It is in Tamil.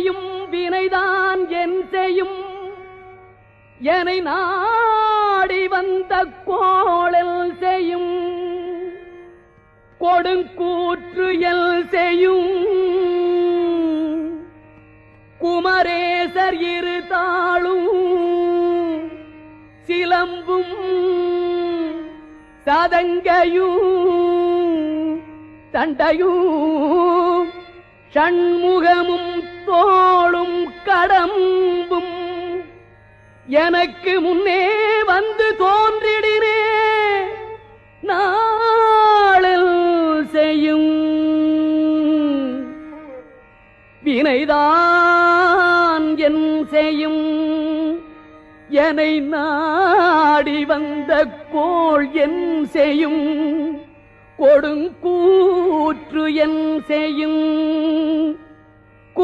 செய்யும் வினைதான் என் செய்யும் என்னை நாடி வந்த கோளல் செய்யும் கொடுங்கூற்று எல் செய்யும் குமரேசர் இரு தாளும் சிலம்பும் சதங்கையும் தண்டையும் ஷண்முகமும் தோளும் கடம்பும் எனக்கு முன்னே வந்து தோன்றிடினே நாளில் செய்யும் வினைதான் என் செய்யும் என்னை நாடி வந்த கோள் என் செய்யும் கொடுங்கூற்று என் செய்யும்